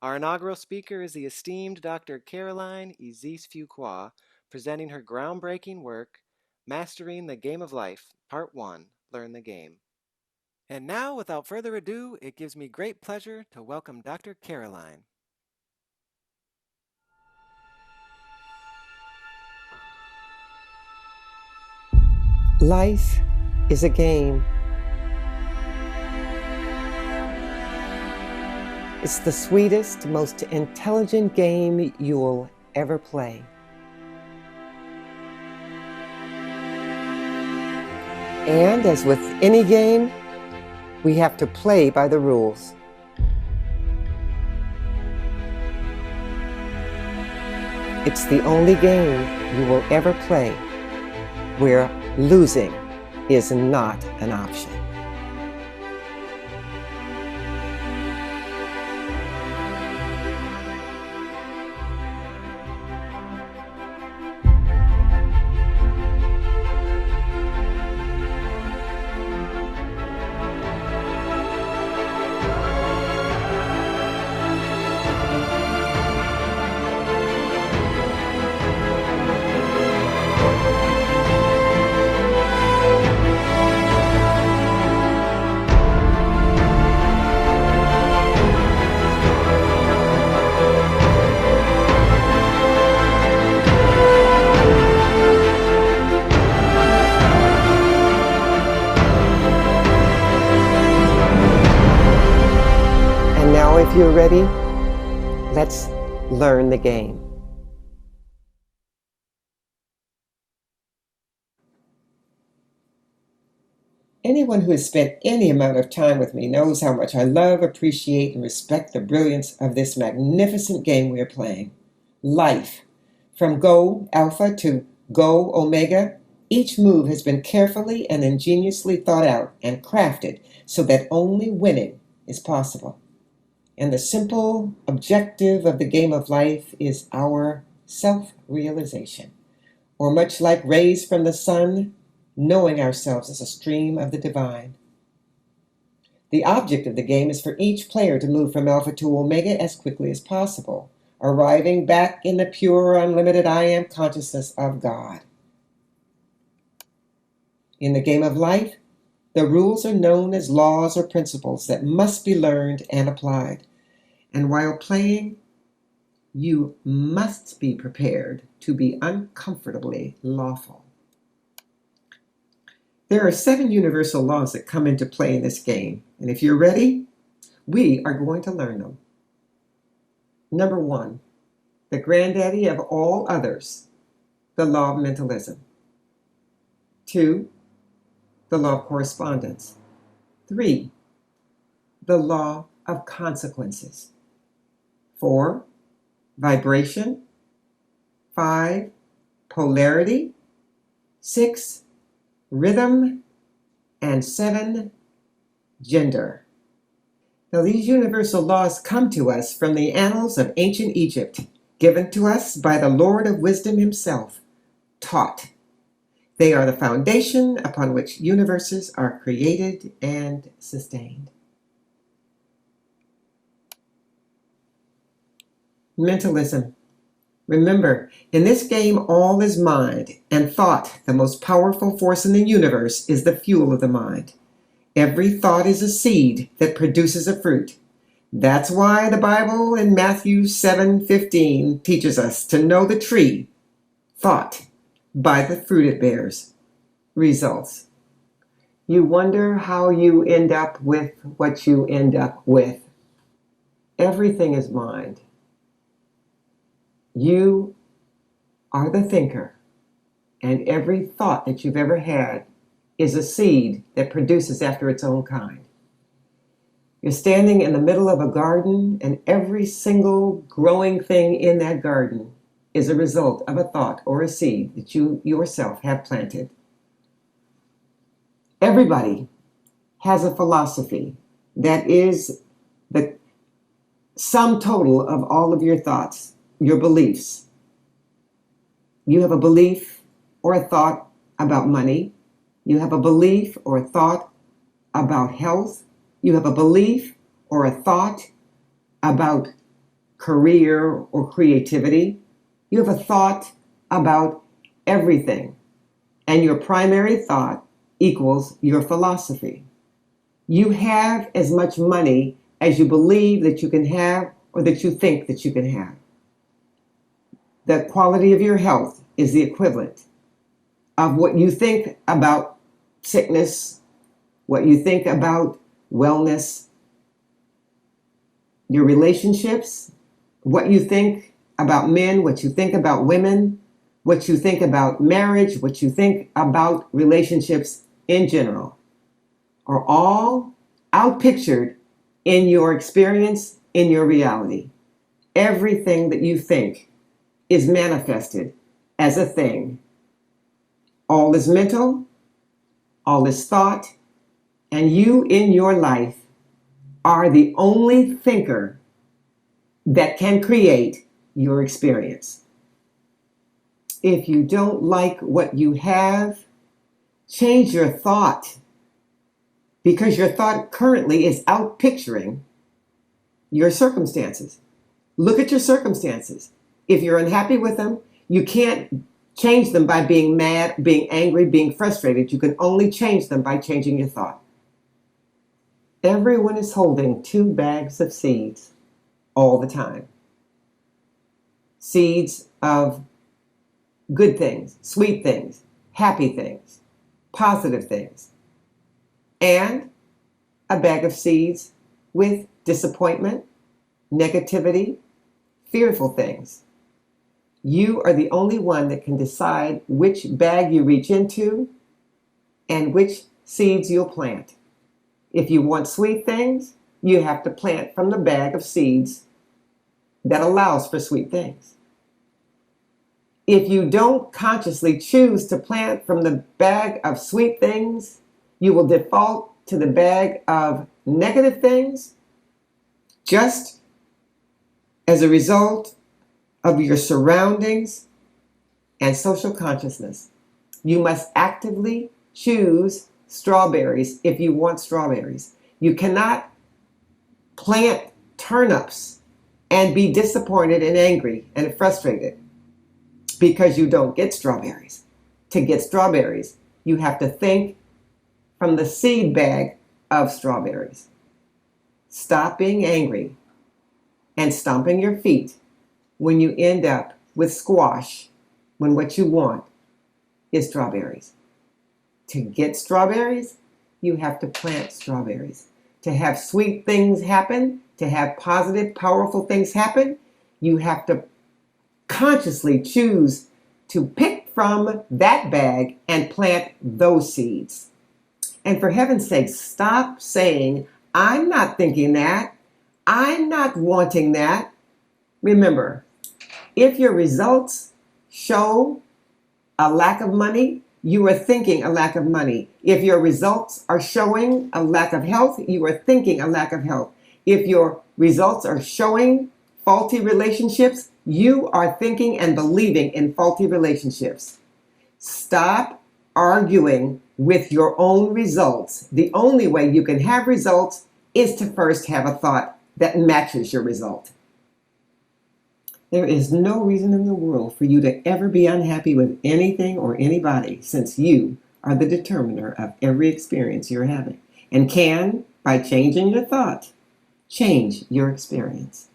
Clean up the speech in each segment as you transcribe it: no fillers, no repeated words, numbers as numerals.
Our inaugural speaker is the esteemed Dr. Carolyne Fuqua, presenting her groundbreaking work, Mastering the Game of Life, Part 1, Learn the Game. And now, without further ado, it gives me great pleasure to welcome Dr. Carolyne. Life is a game. It's the sweetest, most intelligent game you'll ever play. And as with any game, we have to play by the rules. It's the only game you will ever play where losing is not an option. Now, if you're ready, let's learn the game. Anyone who has spent any amount of time with me knows how much I love, appreciate, and respect the brilliance of this magnificent game we are playing. Life. From Go Alpha to Go Omega, each move has been carefully and ingeniously thought out and crafted so that only winning is possible. And the simple objective of the game of life is our self-realization, or much like rays from the sun, knowing ourselves as a stream of the divine. The object of the game is for each player to move from Alpha to Omega as quickly as possible, arriving back in the pure, unlimited I Am consciousness of God. In the game of life, the rules are known as laws or principles that must be learned and applied. And while playing, you must be prepared to be uncomfortably lawful. There are 7 universal laws that come into play in this game, and if you're ready, we are going to learn them. Number 1, the granddaddy of all others, the law of mentalism. 2, the law of correspondence. 3, the law of consequences. 4, vibration. 5, polarity. 6, rhythm. And 7, gender. Now, these universal laws come to us from the annals of ancient Egypt, given to us by the Lord of Wisdom himself, taught. They are the foundation upon which universes are created and sustained. Mentalism. Remember, in this game, all is mind, and thought, the most powerful force in the universe, is the fuel of the mind. Every thought is a seed that produces a fruit. That's why the Bible in Matthew 7:15 teaches us to know the tree, thought, by the fruit it bears. Results. You wonder how you end up with what you end up with. Everything is mind. You are the thinker, and every thought that you've ever had is a seed that produces after its own kind. You're standing in the middle of a garden, and every single growing thing in that garden is a result of a thought or a seed that you yourself have planted. Everybody has a philosophy that is the sum total of all of your thoughts, your beliefs. You have a belief or a thought about money. You have a belief or a thought about health. You have a belief or a thought about career, or creativity. You have a thought about everything, and your primary thought equals your philosophy. You have as much money as you believe that you can have or that you think that you can have. The quality of your health is the equivalent of what you think about sickness, what you think about wellness, your relationships, what you think about men, what you think about women, what you think about marriage, what you think about relationships in general, are all outpictured in your experience, in your reality. Everything that you think is manifested as a thing. All is mental, all is thought, and you in your life are the only thinker that can create your experience. If you don't like what you have, change your thought, because your thought currently is outpicturing your circumstances. Look at your circumstances. If you're unhappy with them, you can't change them by being mad, being angry, being frustrated. You can only change them by changing your thought. Everyone is holding 2 bags of seeds all the time. Seeds of good things, sweet things, happy things, positive things, and a bag of seeds with disappointment, negativity, fearful things. You are the only one that can decide which bag you reach into and which seeds you'll plant. If you want sweet things, you have to plant from the bag of seeds that allows for sweet things. If you don't consciously choose to plant from the bag of sweet things, you will default to the bag of negative things just as a result of your surroundings and social consciousness. You must actively choose strawberries if you want strawberries. You cannot plant turnips and be disappointed and angry and frustrated because you don't get strawberries. To get strawberries, you have to think from the seed bag of strawberries. Stop being angry and stomping your feet when you end up with squash when what you want is strawberries. To get strawberries, you have to plant strawberries. To have sweet things happen, to have positive, powerful things happen, you have to consciously choose to pick from that bag and plant those seeds. And for heaven's sake, stop saying, I'm not thinking that. I'm not wanting that. Remember, if your results show a lack of money, you are thinking a lack of money. If your results are showing a lack of health, you are thinking a lack of health. If your results are showing faulty relationships, you are thinking and believing in faulty relationships. Stop arguing with your own results. The only way you can have results is to first have a thought that matches your result. There is no reason in the world for you to ever be unhappy with anything or anybody, since you are the determiner of every experience you're having and can, by changing your thought, change your experience.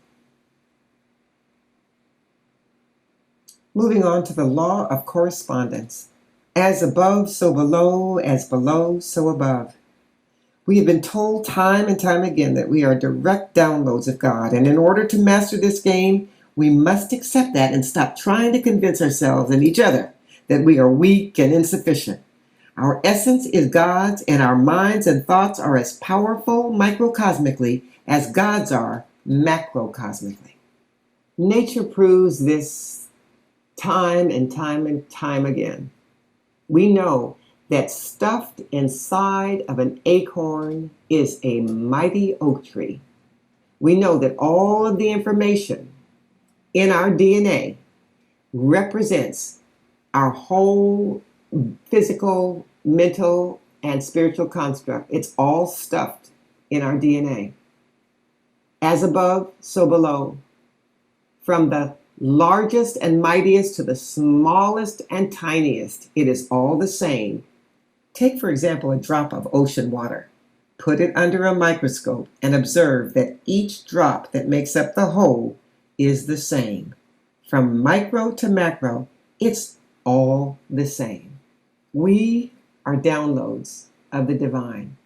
Moving on to the law of correspondence. As above, so below, as below, so above. We have been told time and time again that we are direct downloads of God, and in order to master this game, we must accept that and stop trying to convince ourselves and each other that we are weak and insufficient. Our essence is God's, and our minds and thoughts are as powerful microcosmically as God's are macrocosmically. Nature proves this time and time and time again. We know that stuffed inside of an acorn is a mighty oak tree. We know that all of the information in our DNA represents our whole physical, mental, and spiritual construct. It's all stuffed in our DNA. As above, so below. From the largest and mightiest to the smallest and tiniest, it is all the same. Take, for example, a drop of ocean water. Put it under a microscope and observe that each drop that makes up the whole is the same. From micro to macro, it's all the same. We are downloads of the divine.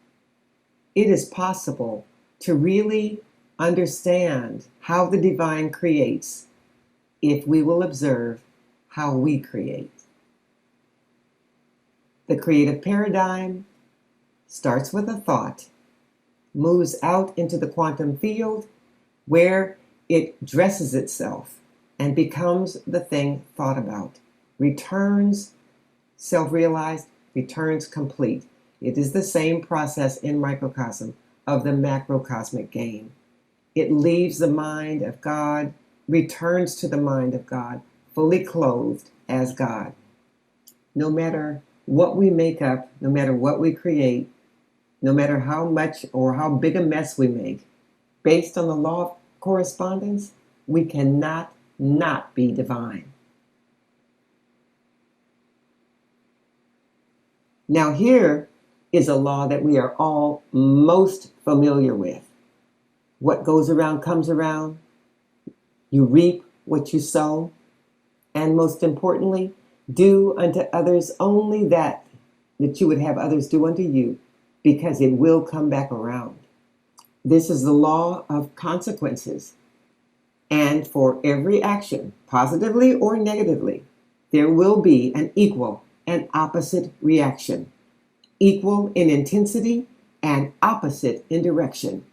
It is possible to really understand how the divine creates if we will observe how we create. The creative paradigm starts with a thought, moves out into the quantum field where it dresses itself and becomes the thing thought about, returns self-realized, returns complete. It is the same process in microcosm of the macrocosmic game. It leaves the mind of God, returns to the mind of God, fully clothed as God. No matter what we make up, no matter what we create, no matter how much or how big a mess we make, based on the law of correspondence, we cannot not be divine. Now, here is a law that we are all most familiar with. What goes around comes around. You reap what you sow. And most importantly, do unto others only that you would have others do unto you, because it will come back around. This is the law of consequences. And for every action, positively or negatively, there will be an equal and opposite reaction. Equal in intensity and opposite in direction.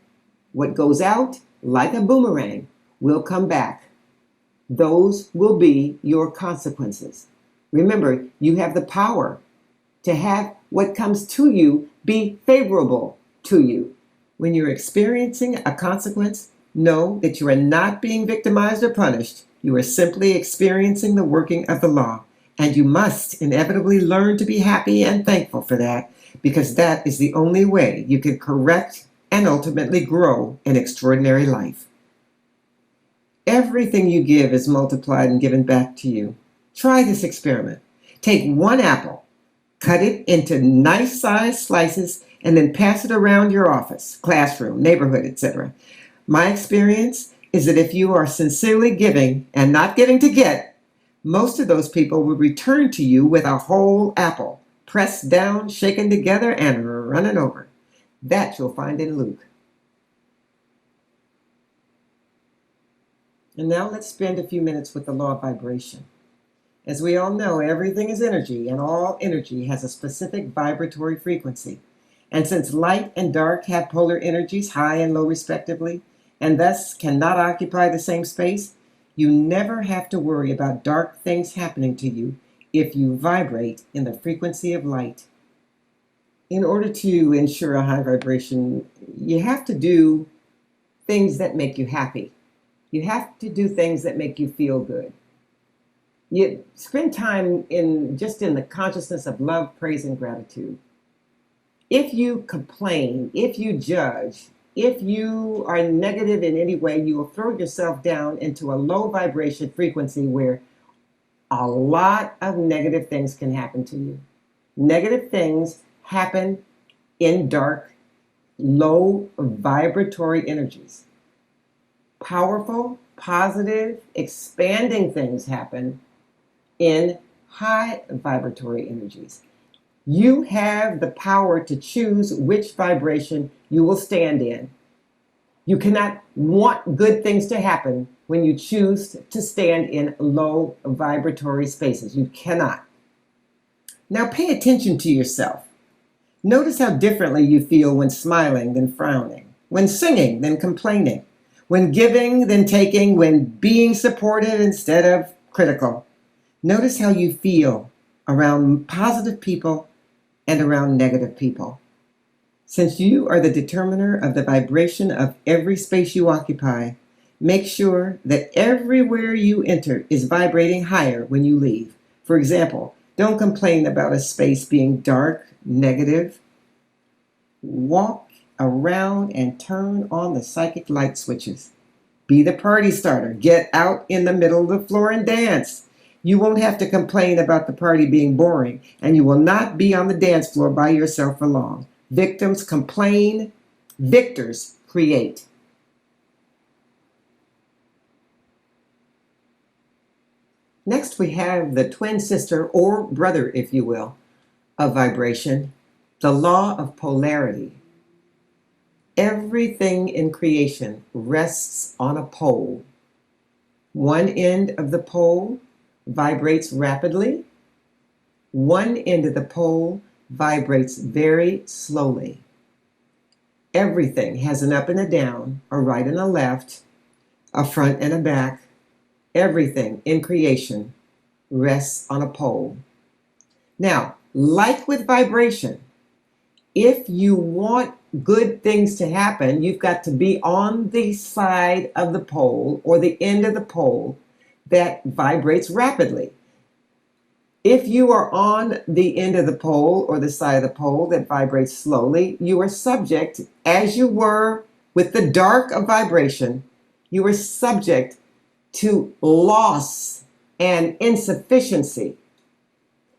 What goes out, like a boomerang, will come back. Those will be your consequences. Remember, you have the power to have what comes to you be favorable to you. When you're experiencing a consequence, know that you are not being victimized or punished. You are simply experiencing the working of the law. And you must inevitably learn to be happy and thankful for that, because that is the only way you can correct and ultimately grow an extraordinary life. Everything you give is multiplied and given back to you. Try this experiment. Take one apple, cut it into nice sized slices, and then pass it around your office, classroom, neighborhood, etc. My experience is that if you are sincerely giving and not giving to get, most of those people will return to you with a whole apple, pressed down, shaken together, and running over. That you'll find in Luke. And now let's spend a few minutes with the law of vibration. As we all know, everything is energy, and all energy has a specific vibratory frequency. And since light and dark have polar energies, high and low respectively, and thus cannot occupy the same space, you never have to worry about dark things happening to you if you vibrate in the frequency of light. In order to ensure a high vibration, you have to do things that make you happy. You have to do things that make you feel good. You spend time in the consciousness of love, praise, and gratitude. If you complain, if you judge, if you are negative in any way, you will throw yourself down into a low vibration frequency where a lot of negative things can happen to you. Negative things happen in dark, low vibratory energies. Powerful, positive, expanding things happen in high vibratory energies. You have the power to choose which vibration you will stand in. You cannot want good things to happen when you choose to stand in low vibratory spaces. You cannot. Now pay attention to yourself. Notice how differently you feel when smiling than frowning, when singing than complaining, when giving than taking, when being supportive instead of critical. Notice how you feel around positive people and around negative people. Since you are the determiner of the vibration of every space you occupy, make sure that everywhere you enter is vibrating higher when you leave. For example, don't complain about a space being dark, negative. Walk around and turn on the psychic light switches. Be the party starter. Get out in the middle of the floor and dance. You won't have to complain about the party being boring, and you will not be on the dance floor by yourself for long. Victims complain, victors create. Next, we have the twin sister, or brother, if you will, of vibration, the law of polarity. Everything in creation rests on a pole. One end of the pole vibrates rapidly. One end of the pole vibrates very slowly. Everything has an up and a down, a right and a left, a front and a back. Everything in creation rests on a pole. Now, like with vibration, if you want good things to happen, you've got to be on the side of the pole or the end of the pole that vibrates rapidly. If you are on the end of the pole or the side of the pole that vibrates slowly, you are subject, as you were with the dark of vibration, you are subject to loss and insufficiency.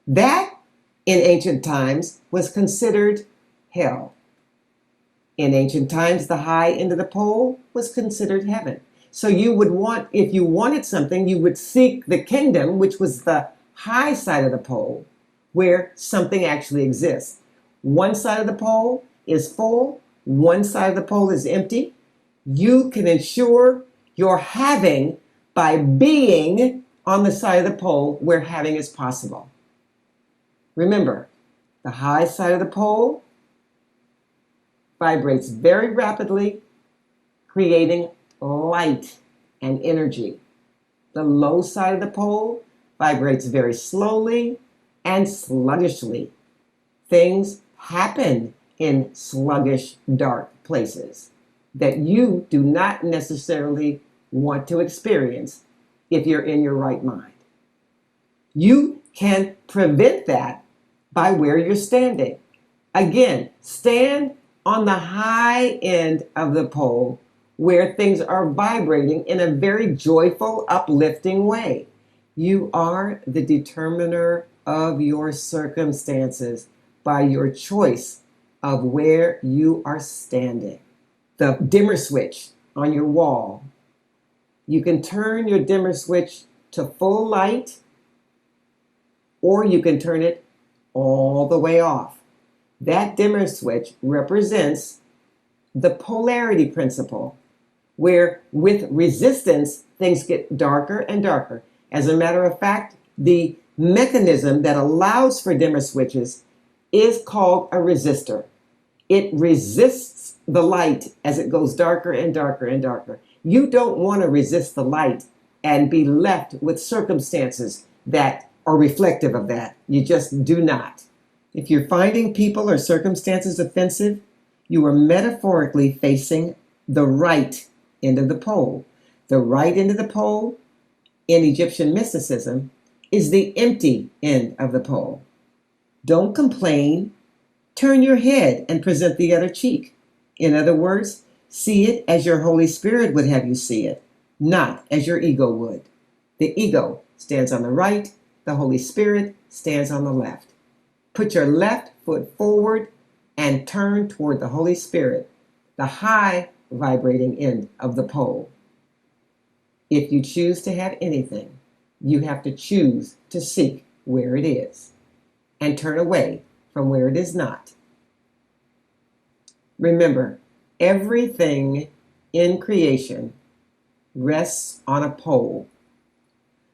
That, in ancient times, was considered hell. In ancient times, the high end of the pole was considered heaven. So you would want, if you wanted something, you would seek the kingdom, which was the high side of the pole, where something actually exists. One side of the pole is full, one side of the pole is empty. You can ensure your having by being on the side of the pole where having is possible. Remember, the high side of the pole vibrates very rapidly, creating light and energy. The low side of the pole vibrates very slowly and sluggishly. Things happen in sluggish, dark places that you do not necessarily want to experience if you're in your right mind. You can prevent that by where you're standing. Again, stand on the high end of the pole where things are vibrating in a very joyful, uplifting way. You are the determiner of your circumstances by your choice of where you are standing. The dimmer switch on your wall. You can turn your dimmer switch to full light, or you can turn it all the way off. That dimmer switch represents the polarity principle, where with resistance, things get darker and darker. As a matter of fact, the mechanism that allows for dimmer switches is called a resistor. It resists the light as it goes darker and darker and darker. You don't want to resist the light and be left with circumstances that are reflective of that. You just do not. If you're finding people or circumstances offensive, you are metaphorically facing the right end of the pole. The right end of the pole in Egyptian mysticism is the empty end of the pole. Don't complain. Turn your head and present the other cheek. In other words, see it as your Holy Spirit would have you see it, not as your ego would. The ego stands on the right, the Holy Spirit stands on the left. Put your left foot forward and turn toward the Holy Spirit, the high vibrating end of the pole. If you choose to have anything, you have to choose to seek where it is and turn away from where it is not. Remember, everything in creation rests on a pole.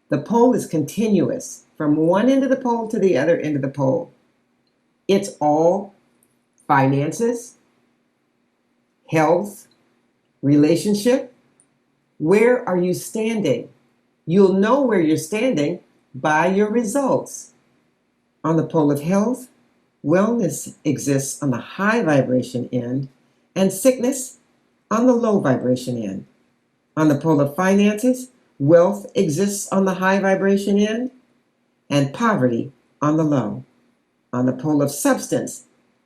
The pole is continuous from one end of the pole to the other end of the pole. It's all finances, health, relationship. Where are you standing? You'll know where you're standing by your results. On the pole of health, wellness exists on the high vibration end and sickness on the low vibration end. On the pole of finances, wealth exists on the high vibration end and poverty on the low. On the pole of substance,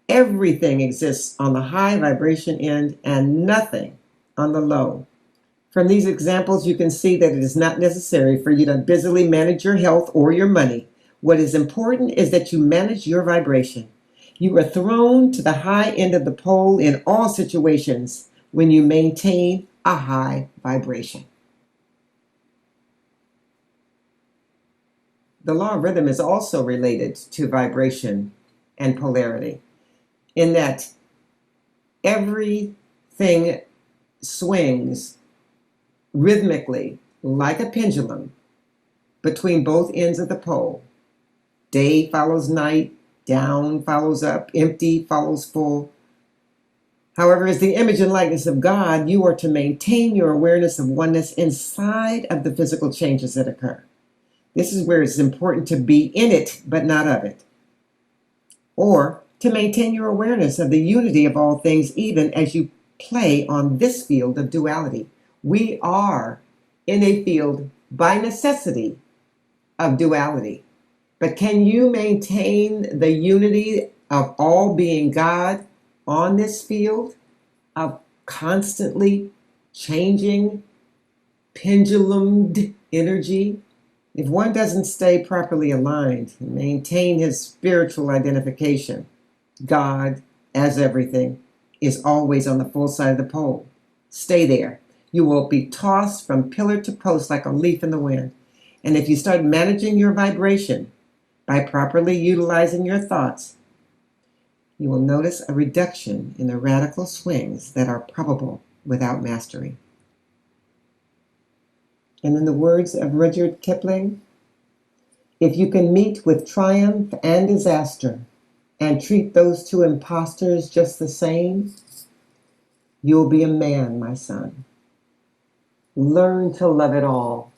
everything exists on the high vibration end and nothing on the low. From these examples, you can see that it is not necessary for you to busily manage your health or your money. What is important is that you manage your vibration. You are thrown to the high end of the pole in all situations when you maintain a high vibration. The law of rhythm is also related to vibration and polarity, in that everything swings rhythmically like a pendulum between both ends of the pole. Day follows night, down follows up, empty follows full. However, as the image and likeness of God, you are to maintain your awareness of oneness inside of the physical changes that occur. This is where it's important to be in it, but not of it. Or to maintain your awareness of the unity of all things, even as you play on this field of duality. We are in a field by necessity of duality. But can you maintain the unity of all being God on this field of constantly changing, pendulumed energy? If one doesn't stay properly aligned and maintain his spiritual identification, God, as everything, is always on the full side of the pole. Stay there. You will be tossed from pillar to post like a leaf in the wind. And if you start managing your vibration by properly utilizing your thoughts, you will notice a reduction in the radical swings that are probable without mastery. And in the words of Rudyard Kipling, if you can meet with triumph and disaster and treat those two impostors just the same, you'll be a man, my son. Learn to love it all.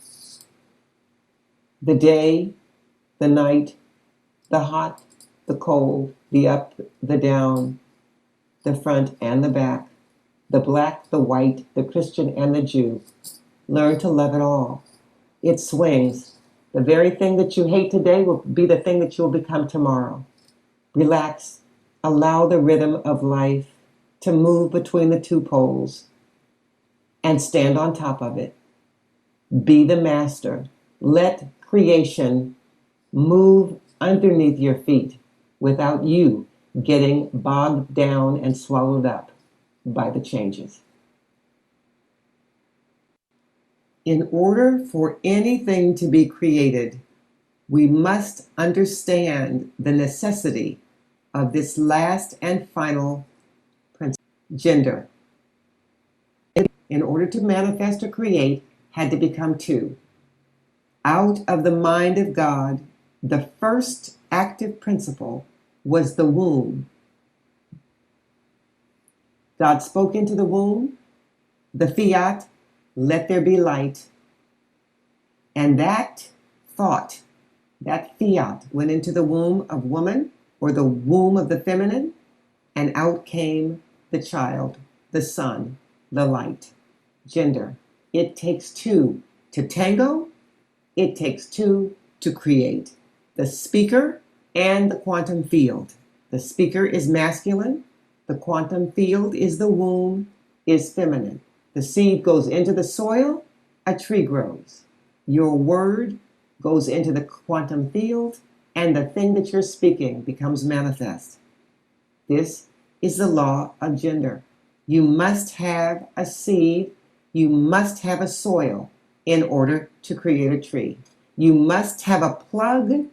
The day, the night, the hot, the cold, the up, the down, the front and the back, the black, the white, the Christian and the Jew. Learn to love it all. It swings. The very thing that you hate today will be the thing that you'll become tomorrow. Relax. Allow the rhythm of life to move between the two poles and stand on top of it. Be the master. Let creation move underneath your feet without you getting bogged down and swallowed up by the changes. In order for anything to be created, we must understand the necessity of this last and final principle, gender. In order to manifest or create, had to become two. Out of the mind of God, the first active principle was the womb. God spoke into the womb, the fiat, let there be light. And that thought, that fiat went into the womb of woman or the womb of the feminine, and out came the child, the son, the light. Gender. It takes two to tango. It takes two to create. The speaker and the quantum field. The speaker is masculine. The quantum field is the womb, is feminine. The seed goes into the soil, a tree grows. Your word goes into the quantum field, and the thing that you're speaking becomes manifest. This is the law of gender. You must have a seed, you must have a soil in order to create a tree. You must have a plug,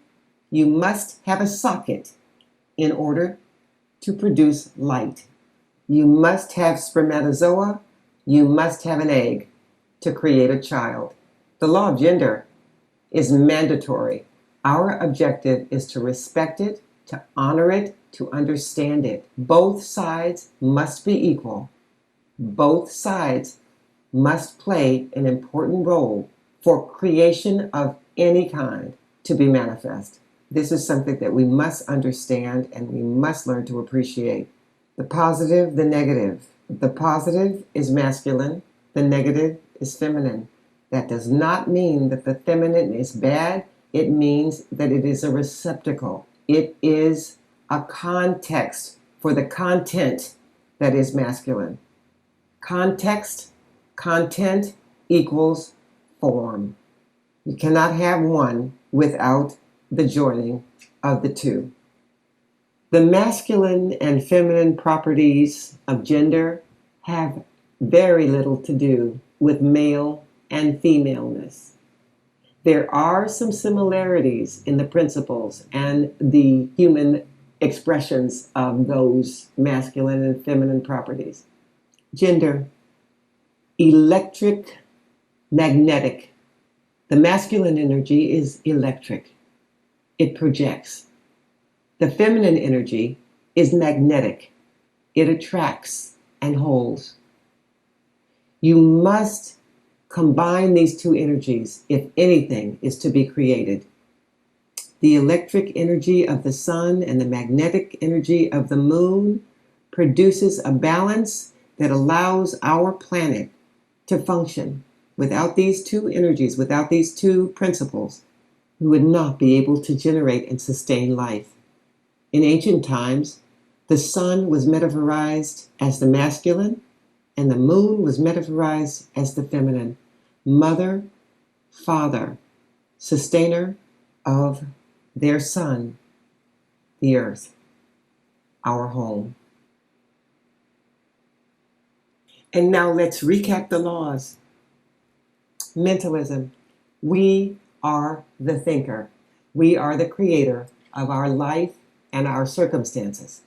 you must have a socket in order to produce light. You must have spermatozoa, you must have an egg to create a child. The law of gender is mandatory. Our objective is to respect it, to honor it, to understand it. Both sides must be equal. Both sides must play an important role for creation of any kind to be manifest. This is something that we must understand and we must learn to appreciate. The positive, the negative. The positive is masculine, the negative is feminine. That does not mean that the feminine is bad. It means that it is a receptacle. It is a context for the content that is masculine. Context, content equals form. You cannot have one without the joining of the two. The masculine and feminine properties of gender have very little to do with male and femaleness. There are some similarities in the principles and the human expressions of those masculine and feminine properties. Gender, electric, magnetic. The masculine energy is electric, it projects. The feminine energy is magnetic, it attracts and holds. You must combine these two energies if anything is to be created. The electric energy of the sun and the magnetic energy of the moon produces a balance that allows our planet to function. Without these two energies, without these two principles, we would not be able to generate and sustain life. In ancient times, the sun was metaphorized as the masculine, and the moon was metaphorized as the feminine. Mother, father, sustainer of their son, the earth, our home. And now let's recap the laws. Mentalism. We are the thinker. We are the creator of our life and our circumstances.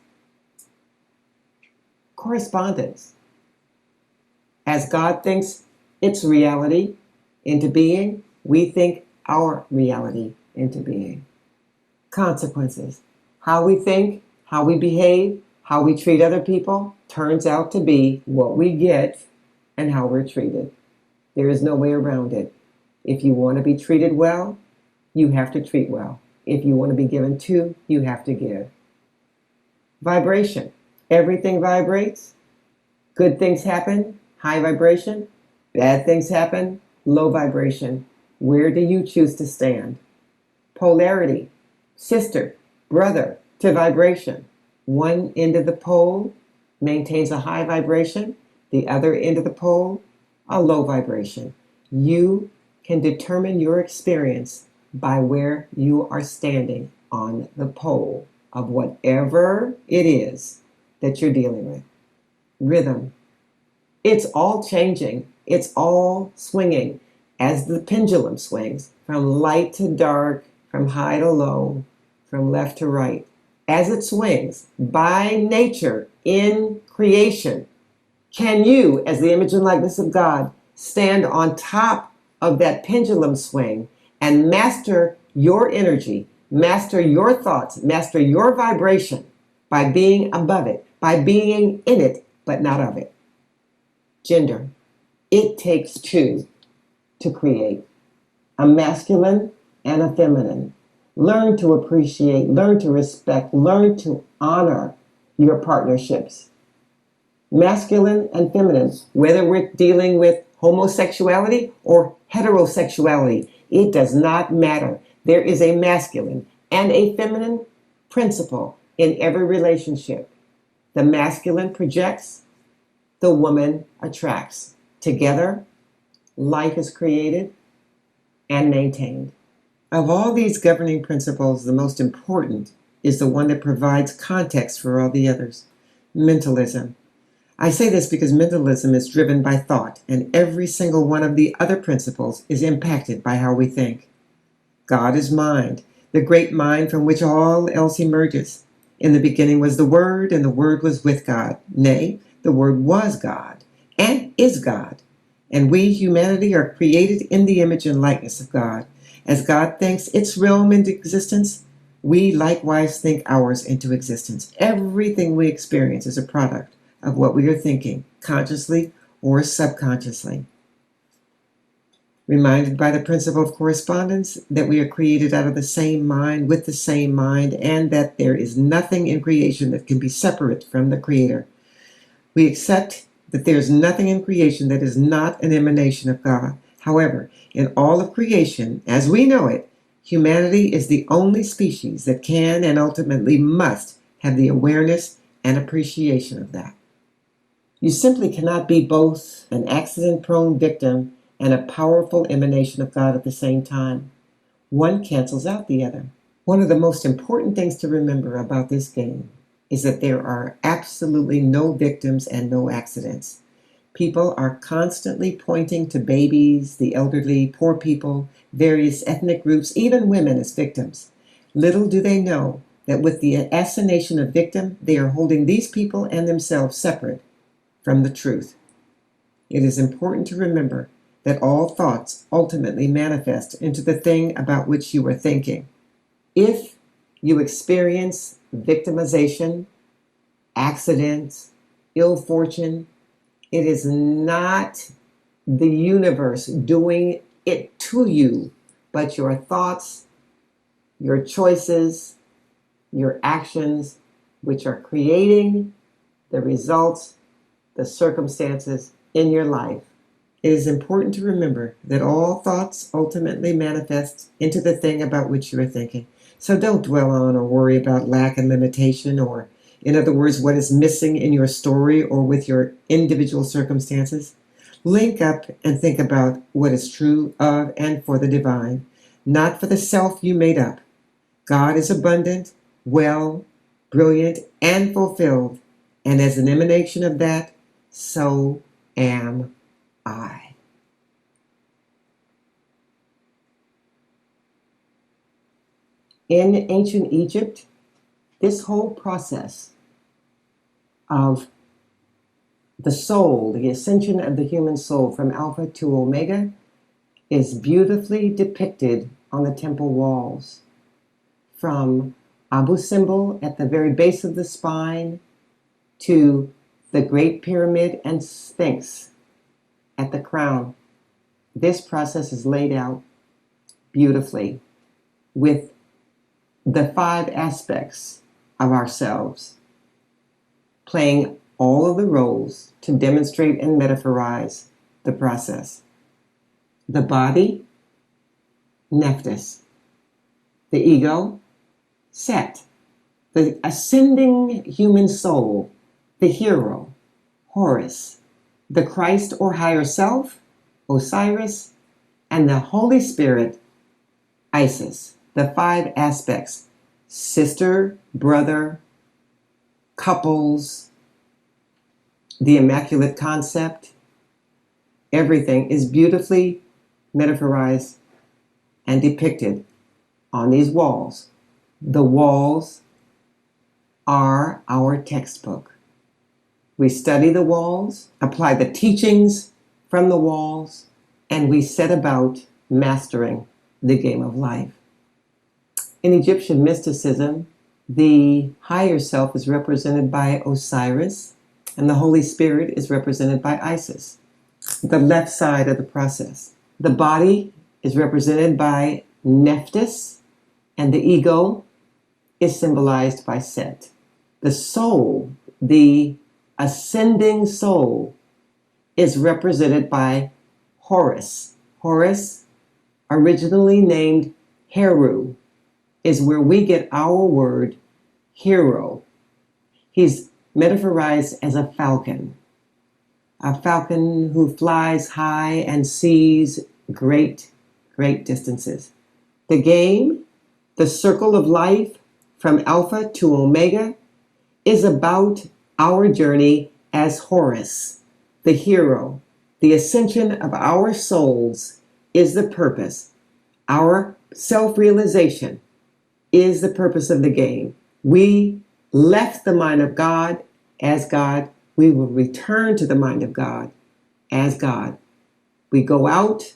Correspondence. As God thinks its reality into being, we think our reality into being. Consequences. How we think, how we behave, how we treat other people turns out to be what we get and how we're treated. There is no way around it. If you want to be treated well, you have to treat well. If you want to be given to, you have to give. Vibration. Everything vibrates. Good things happen, high vibration. Bad things happen, low vibration. Where do you choose to stand? Polarity. Sister, brother to vibration. One end of the pole maintains a high vibration. The other end of the pole, a low vibration. You can determine your experience by where you are standing on the pole of whatever it is that you're dealing with. Rhythm. It's all changing. It's all swinging as the pendulum swings from light to dark, from high to low, from left to right. As it swings by nature in creation, can you, as the image and likeness of God, stand on top of that pendulum swing and master your energy, master your thoughts, master your vibration by being above it, by being in it, but not of it? Gender. It takes two to create, a masculine and a feminine. Learn to appreciate, learn to respect, learn to honor your partnerships. Masculine and feminine, whether we're dealing with homosexuality or heterosexuality, it does not matter. There is a masculine and a feminine principle in every relationship. The masculine projects, the woman attracts. Together, life is created and maintained. Of all these governing principles, the most important is the one that provides context for all the others: mentalism. I say this because mentalism is driven by thought, and every single one of the other principles is impacted by how we think. God is mind, the great mind from which all else emerges. In the beginning was the Word, and the Word was with God. Nay, the Word was God, and is God. And we, humanity, are created in the image and likeness of God. As God thinks its realm into existence, we likewise think ours into existence. Everything we experience is a product of what we are thinking, consciously or subconsciously. Reminded by the principle of correspondence that we are created out of the same mind, with the same mind, and that there is nothing in creation that can be separate from the Creator. We accept that there is nothing in creation that is not an emanation of God. However, in all of creation, as we know it, humanity is the only species that can and ultimately must have the awareness and appreciation of that. You simply cannot be both an accident-prone victim and a powerful emanation of God at the same time. One cancels out the other. One of the most important things to remember about this game is that there are absolutely no victims and no accidents. People are constantly pointing to babies, the elderly, poor people, various ethnic groups, even women as victims. Little do they know that with the assignation of victim, they are holding these people and themselves separate from the truth. It is important to remember that all thoughts ultimately manifest into the thing about which you are thinking. If you experience victimization, accidents, ill fortune, it is not the universe doing it to you, but your thoughts, your choices, your actions, which are creating the results, the circumstances in your life. It is important to remember that all thoughts ultimately manifest into the thing about which you are thinking. So don't dwell on or worry about lack and limitation, or, in other words, what is missing in your story or with your individual circumstances. Link up and think about what is true of and for the divine, not for the self you made up. God is abundant, well, brilliant, and fulfilled, and as an emanation of that, so am I. In ancient Egypt, this whole process of the soul, the ascension of the human soul from Alpha to Omega, is beautifully depicted on the temple walls. From Abu Simbel at the very base of the spine to the Great Pyramid and Sphinx at the crown, this process is laid out beautifully with the 5 aspects of ourselves, playing all of the roles to demonstrate and metaphorize the process. The body, Nephthys. The ego, Set. The ascending human soul, the hero, Horus. The Christ or higher self, Osiris. And the Holy Spirit, Isis. The 5 aspects: sister, brother, couples, the Immaculate Concept. Everything is beautifully metaphorized and depicted on these walls. The walls are our textbook. We study the walls, apply the teachings from the walls, and we set about mastering the game of life. In Egyptian mysticism, the higher self is represented by Osiris, and the Holy Spirit is represented by Isis, the left side of the process. The body is represented by Nephthys, and the ego is symbolized by Set. The soul, the ascending soul, is represented by Horus. Horus, originally named Heru, is where we get our word hero. He's metaphorized as a falcon who flies high and sees great, great distances. The game, the circle of life from Alpha to Omega, is about our journey as Horus, the hero. The ascension of our souls is the purpose. Our self-realization is the purpose of the game. We left the mind of God as God. We will return to the mind of God as God. We go out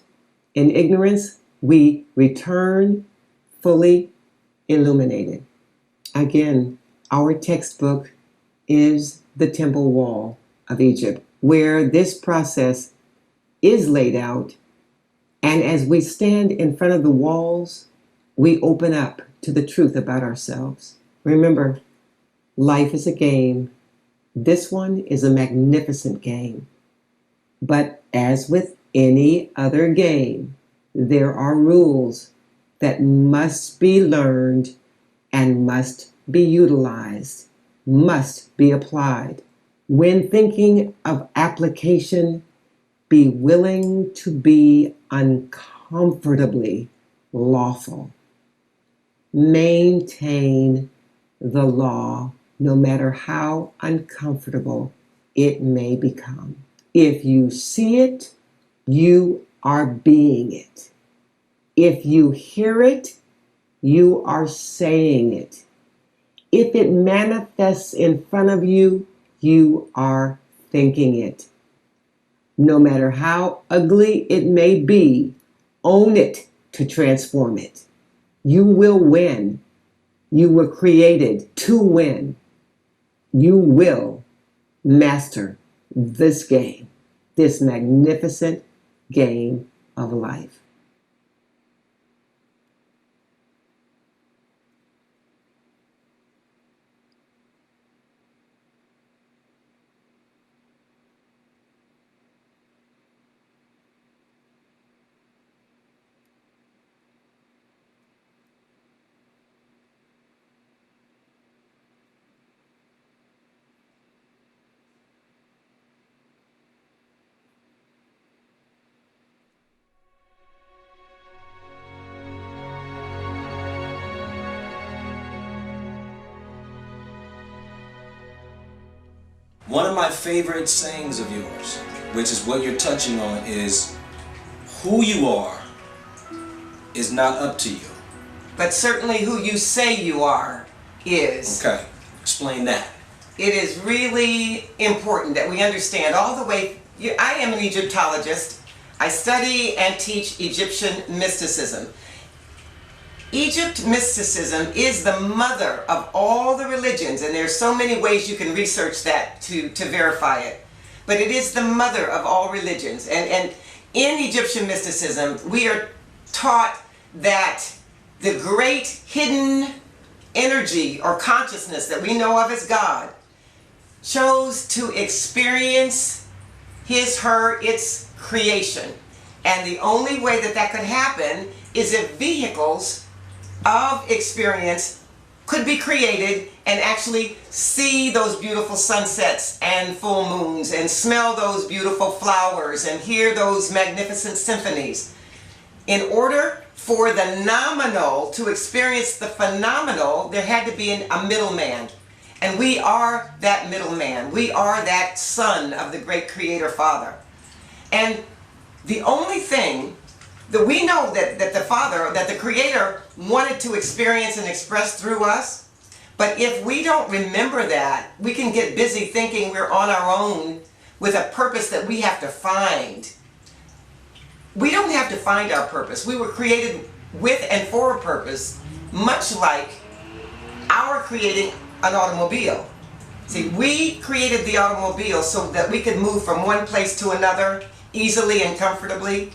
in ignorance. We return fully illuminated. Again, our textbook is the temple wall of Egypt, where this process is laid out. And as we stand in front of the walls, we open up to the truth about ourselves. Remember, life is a game. This one is a magnificent game. But as with any other game, there are rules that must be learned and must be utilized, must be applied. When thinking of application, Be willing to be uncomfortably lawful. Maintain the law no matter how uncomfortable it may become. If you see it, you are being it. If you hear it, you are saying it. If it manifests in front of you, you are thinking it. No matter how ugly it may be, own it to transform it. You will win. You were created to win. You will master this game, this magnificent game of life. One of my favorite sayings of yours, which is what you're touching on, is who you are is not up to you. But certainly who you say you are is. Okay, explain that. It is really important that we understand all the way. I am an Egyptologist. I study and teach Egyptian mysticism. Egypt mysticism is the mother of all the religions, and there's so many ways you can research that to verify it. But it is the mother of all religions. And in Egyptian mysticism, we are taught that the great hidden energy or consciousness that we know of as God chose to experience its creation. And the only way that that could happen is if vehicles of experience could be created and actually see those beautiful sunsets and full moons and smell those beautiful flowers and hear those magnificent symphonies. In order for the nominal to experience the phenomenal, there had to be a middleman. And we are that middleman. We are that son of the great Creator Father. And the only thing that we know that the Father, that the Creator wanted to experience and express through us, but if we don't remember that, we can get busy thinking we're on our own with a purpose that we have to find. We don't have to find our purpose. We were created with and for a purpose, much like our creating an automobile. See, we created the automobile so that we could move from one place to another easily and comfortably.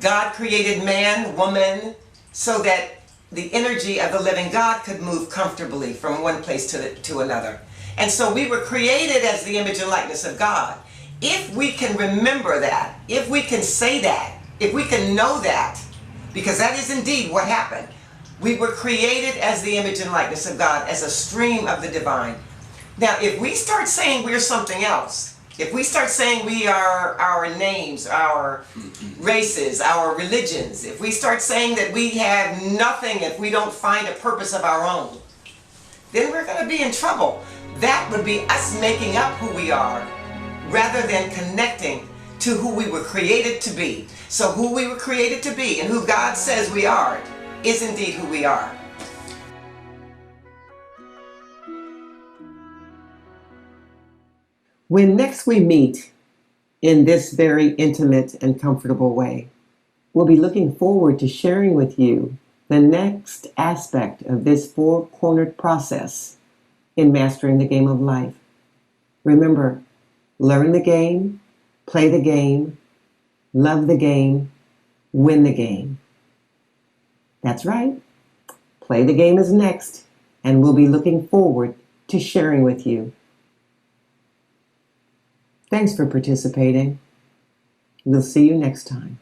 God created man, woman, so that the energy of the living God could move comfortably from one place to another. And so we were created as the image and likeness of God. If we can remember that, if we can say that, if we can know that, because that is indeed what happened. We were created as the image and likeness of God, as a stream of the divine. Now, if we start saying we're something else, if we start saying we are our names, our races, our religions, if we start saying that we have nothing if we don't find a purpose of our own, then we're going to be in trouble. That would be us making up who we are rather than connecting to who we were created to be. So who we were created to be and who God says we are is indeed who we are. When next we meet in this very intimate and comfortable way, we'll be looking forward to sharing with you the next aspect of this four-cornered process in mastering the game of life. Remember, learn the game, play the game, love the game, win the game. That's right. Play the game is next, and we'll be looking forward to sharing with you. Thanks for participating. We'll see you next time.